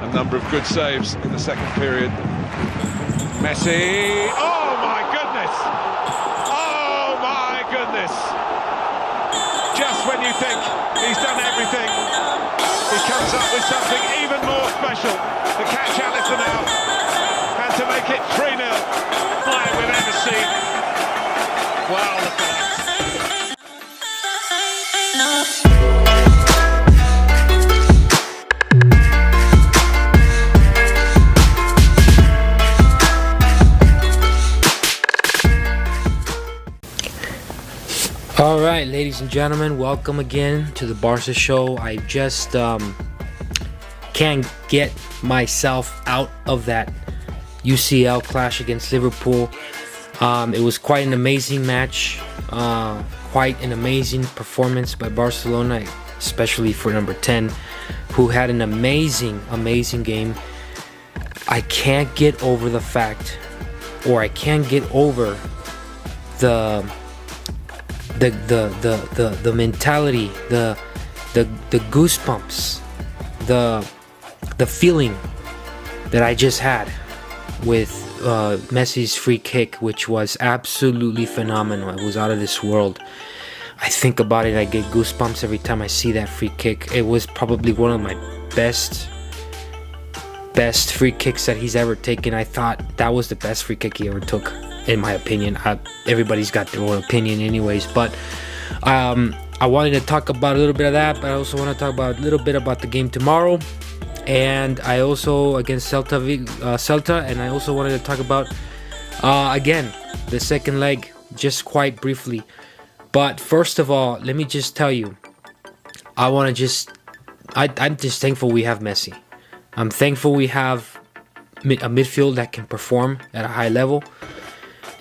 a number of good saves in the second period. Messi, oh my goodness! Oh my goodness! Just when you think he's done everything, he comes up with something even more special. The catch Alisson out, and to make it 3-0. Like we've ever seen. Wow, look at that. All right, ladies and gentlemen, welcome again to the Barca show. I just can't get myself out of that UCL clash against Liverpool. It was quite an amazing match, quite an amazing performance by Barcelona, especially for number 10, who had an amazing game. I can't get over the fact, or I can't get over the mentality, the goosebumps, the feeling that I just had with Messi's free kick, which was absolutely phenomenal. It was out of this world. I think about it, I get goosebumps every time I see that free kick. It was probably one of my best free kicks that he's ever taken. I thought that was the best free kick he ever took, in my opinion. Everybody's got their own opinion anyways, but I wanted to talk about a little bit of that, but I also want to talk about a little bit about the game tomorrow, and I also against Celta, and I also wanted to talk about again the second leg, just quite briefly. But first of all, let me just tell you, I'm just thankful we have Messi. I'm thankful we have a midfield that can perform at a high level.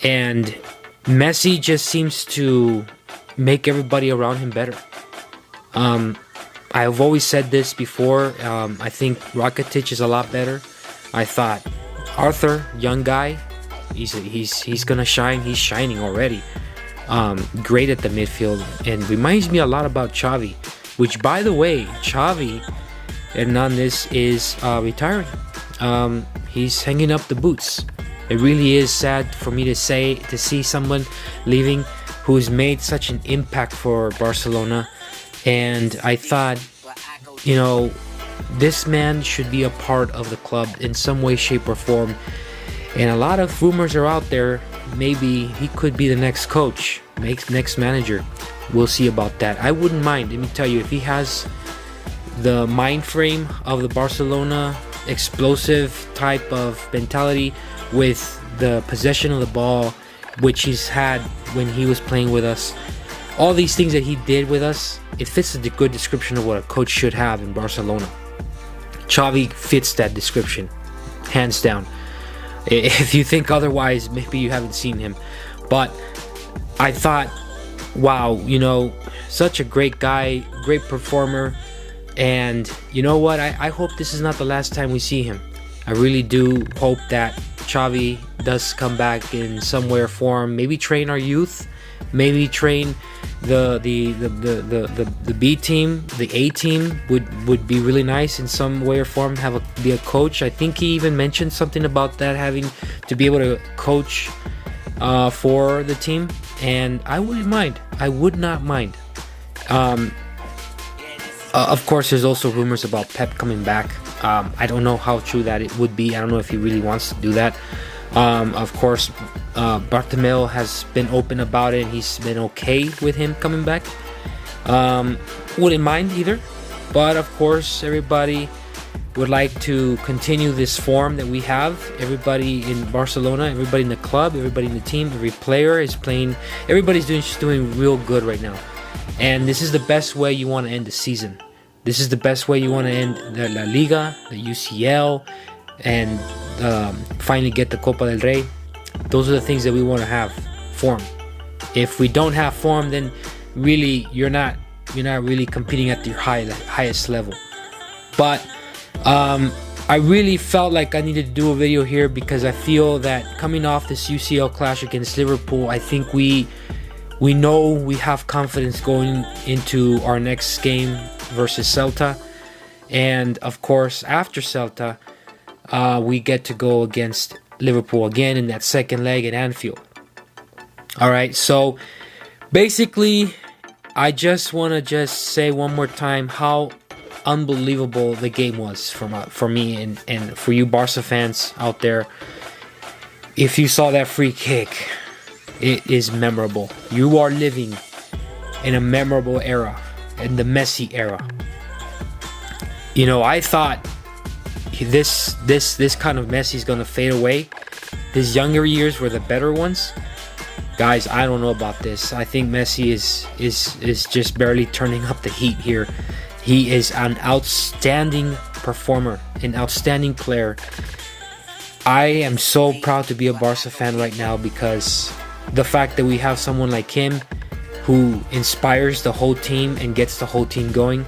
And Messi just seems to make everybody around him better. I've always said this before. I think Rakitic is a lot better. I thought Arthur, young guy, he's gonna shine. He's shining already. Great at the midfield, and reminds me a lot about Xavi. Which, by the way, Xavi Hernandez is retiring. He's hanging up the boots. It really is sad for me to see someone leaving who's made such an impact for Barcelona. And I thought, you know, this man should be a part of the club in some way, shape, or form. And a lot of rumors are out there. Maybe he could be the next coach, next manager. We'll see about that. I wouldn't mind. Let me tell you, if he has the mind frame of the Barcelona explosive type of mentality, with the possession of the ball, which he's had when he was playing with us, all these things that he did with us, it fits the good description of what a coach should have in Barcelona. Xavi fits that description, hands down. If you think otherwise, maybe you haven't seen him. But I thought, wow, you know, such a great guy, great performer. And you know what? I hope this is not the last time we see him. I really do hope that Xavi does come back in some way or form. Maybe train our youth. Maybe train the B team, the A team would be really nice in some way or form. Be a coach. I think he even mentioned something about that, having to be able to coach for the team, and I wouldn't mind. I would not mind. Of course, there's also rumors about Pep coming back. I don't know how true that it would be. I don't know if he really wants to do that. Of course, Bartomeu has been open about it. He's been okay with him coming back. Wouldn't mind either. But of course, everybody would like to continue this form that we have. Everybody in Barcelona, everybody in the club, everybody in the team, every player is playing. Everybody's doing real good right now. And this is the best way you want to end the season. This is the best way you want to end the La Liga, the UCL, and finally get the Copa del Rey. Those are the things that we want to have. Form. If we don't have form, then really you're not really competing at your highest level. But I really felt like I needed to do a video here because I feel that coming off this UCL clash against Liverpool, I think we know we have confidence going into our next game versus Celta. And of course, after Celta, we get to go against Liverpool again in that second leg at Anfield. All right, so basically, I just want to just say one more time how unbelievable the game was for me and for you Barca fans out there. If you saw that free kick, it is memorable. You are living in a memorable era, in the Messi era. You know, I thought this kind of Messi is gonna fade away. His younger years were the better ones. Guys, I don't know about this. I think Messi is just barely turning up the heat here. He is an outstanding performer, an outstanding player. I am so proud to be a Barca fan right now because the fact that we have someone like him who inspires the whole team and gets the whole team going.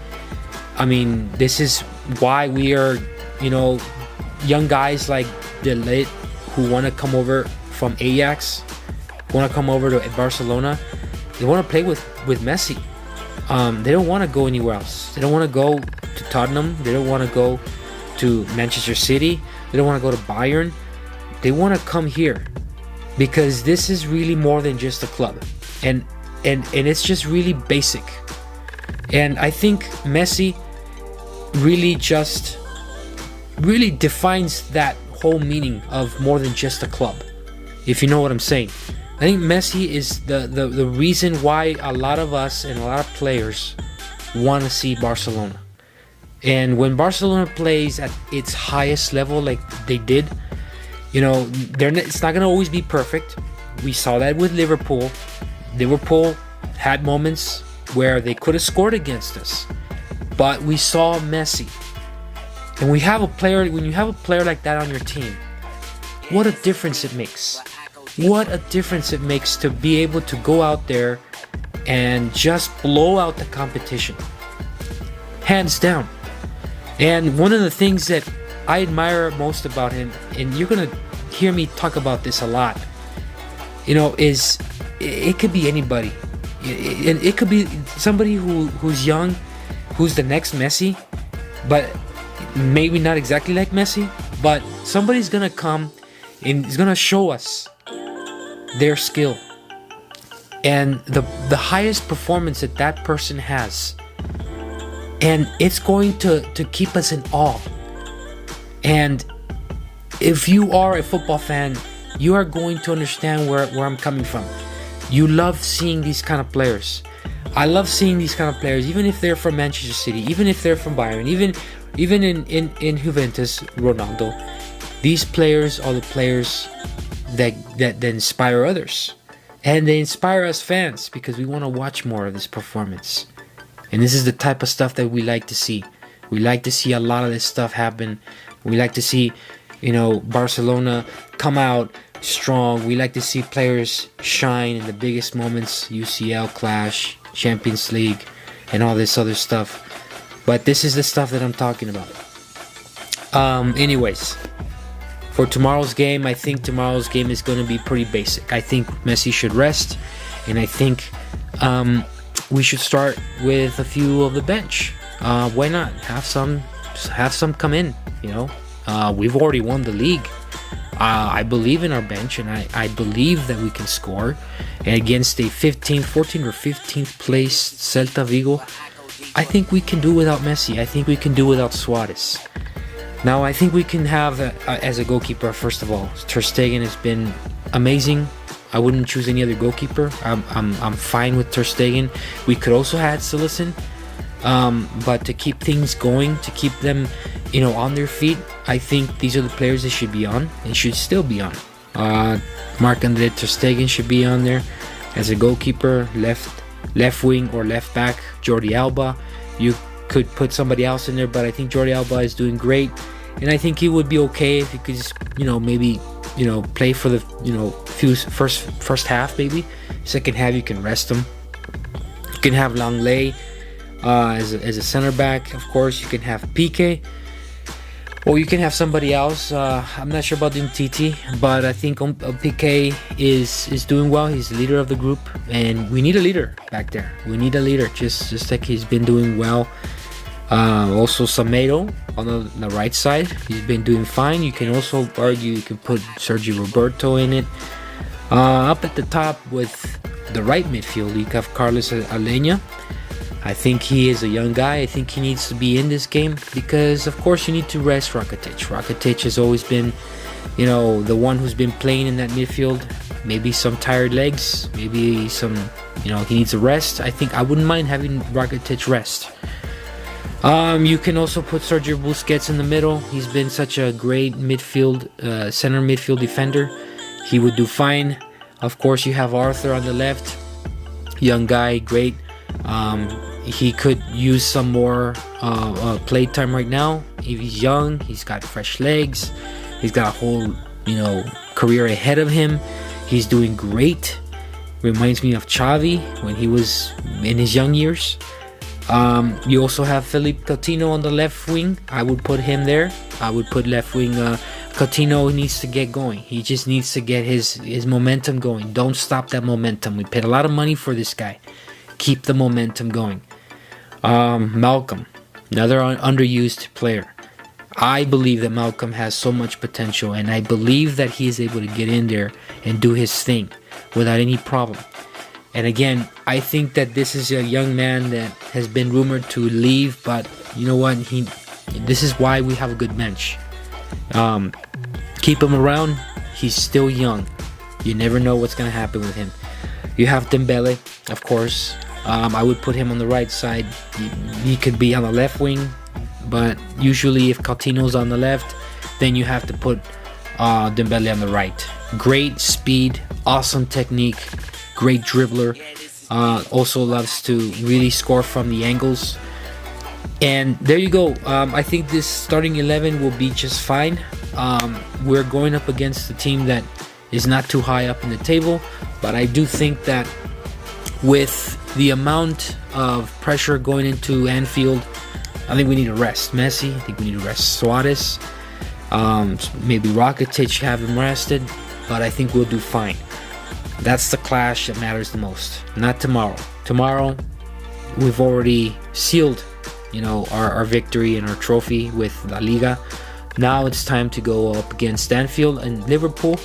I mean, this is why we are, you know, young guys like De Ligt who want to come over from Ajax, who want to come over to Barcelona. They want to play with Messi. They don't want to go anywhere else. They don't want to go to Tottenham. They don't want to go to Manchester City. They don't want to go to Bayern. They want to come here because this is really more than just a club, and it's just really basic. And I think Messi really defines that whole meaning of more than just a club, if you know what I'm saying. I think Messi is the reason why a lot of us and a lot of players want to see Barcelona. And when Barcelona plays at its highest level like they did, you know, it's not going to always be perfect. We saw that with Liverpool. Liverpool had moments where they could have scored against us, but we saw Messi. And when you have a player like that on your team, what a difference it makes. What a difference it makes to be able to go out there and just blow out the competition. Hands down. And one of the things that I admire most about him, and you're going to hear me talk about this a lot, you know, is it could be anybody. It could be somebody who's young, who's the next Messi, but maybe not exactly like Messi, but somebody's going to come and is going to show us their skill and the highest performance that person has, and it's going to keep us in awe. And if you are a football fan, you are going to understand where I'm coming from. You love seeing these kind of players. I love seeing these kind of players, even if they're from Manchester City, even if they're from Bayern, even in Juventus, Ronaldo. These players are the players that inspire others, and they inspire us fans because we want to watch more of this performance. And this is the type of stuff that we like to see. We like to see a lot of this stuff happen. We like to see, you know, Barcelona come out strong. We like to see players shine in the biggest moments, UCL clash, Champions League, and all this other stuff. But this is the stuff that I'm talking about. Anyways, for tomorrow's game, I think tomorrow's game is going to be pretty basic. I think Messi should rest, and I think we should start with a few of the bench. Why not have some come in? You know, we've already won the league. I believe in our bench, and I believe that we can score. And against a 14th or 15th place Celta Vigo, I think we can do without Messi. I think we can do without Suarez. Now, I think we can have, as a goalkeeper, first of all, Ter Stegen has been amazing. I wouldn't choose any other goalkeeper. I'm fine with Ter Stegen. We could also add Silesen, but to keep things going, to keep them, you know, on their feet, I think these are the players they should be on and should still be on. Marc-Andre Ter Stegen should be on there as a goalkeeper. Left wing or left back, Jordi Alba. You could put somebody else in there, but I think Jordi Alba is doing great, and I think he would be okay if he could just, you know, maybe, you know, play for the, you know, first half, maybe. Second half you can rest him. You can have Langley as a center back. Of course, you can have Piqué, or you can have somebody else. I'm not sure about Titi, but I think Piqué is doing well. He's the leader of the group, and we need a leader back there. We need a leader, just like he's been doing well. Also Samedo on the right side, he's been doing fine. You can also argue you can put Sergio Roberto in it. Up at the top with the right midfield, you have Carlos Alenia. I think he is a young guy. I think he needs to be in this game because, of course, you need to rest Rakitic. Rakitic has always been, the one who's been playing in that midfield. Maybe some tired legs, maybe some, he needs a rest. I think I wouldn't mind having Rakitic rest. You can also put Sergio Busquets in the middle. He's been such a great center midfield defender. He would do fine. Of course, you have Arthur on the left. Young guy, great. He could use some more play time right now. He's young. He's got fresh legs. He's got a whole, career ahead of him. He's doing great. Reminds me of Xavi when he was in his young years. You also have Philippe Coutinho on the left wing. I would put him there. I would put left wing. Coutinho needs to get going. He just needs to get his momentum going. Don't stop that momentum. We paid a lot of money for this guy. Keep the momentum going. Malcolm, another underused player. I believe that Malcolm has so much potential, and I believe that he is able to get in there and do his thing without any problem. And again, I think that this is a young man that has been rumored to leave, but you know what? This is why we have a good bench. Keep him around. He's still young. You never know what's going to happen with him. You have Dembele, of course. I would put him on the right side. He could be on the left wing, but usually if Coutinho's on the left, then you have to put Dembele on the right. Great speed, awesome technique, great dribbler. Also loves to really score from the angles. And there you go. I think this starting 11 will be just fine. We're going up against a team that is not too high up in the table, but I do think that with the amount of pressure going into Anfield, I think we need to rest Messi. I think we need to rest Suarez. Maybe Rakitic, have him rested, but I think we'll do fine. That's the clash that matters the most, not tomorrow. Tomorrow, we've already sealed, our victory and our trophy with La Liga. Now it's time to go up against Anfield and Liverpool.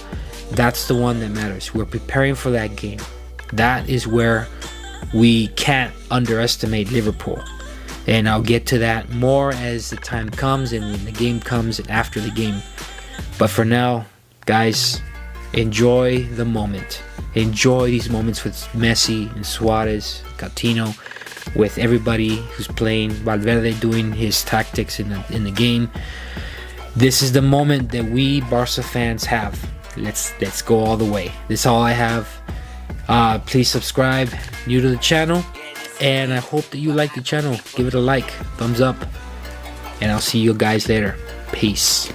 That's the one that matters. We're preparing for that game. That is where we can't underestimate Liverpool. And I'll get to that more as the time comes and when the game comes and after the game. But for now, guys, enjoy the moment. Enjoy these moments with Messi and Suarez, Coutinho, with everybody who's playing, Valverde doing his tactics in the game. This is the moment that we Barca fans have. Let's go all the way. That's all I have. Please subscribe, new to the channel, and I hope that you like the channel. Give it a like, thumbs up, and I'll see you guys later. Peace.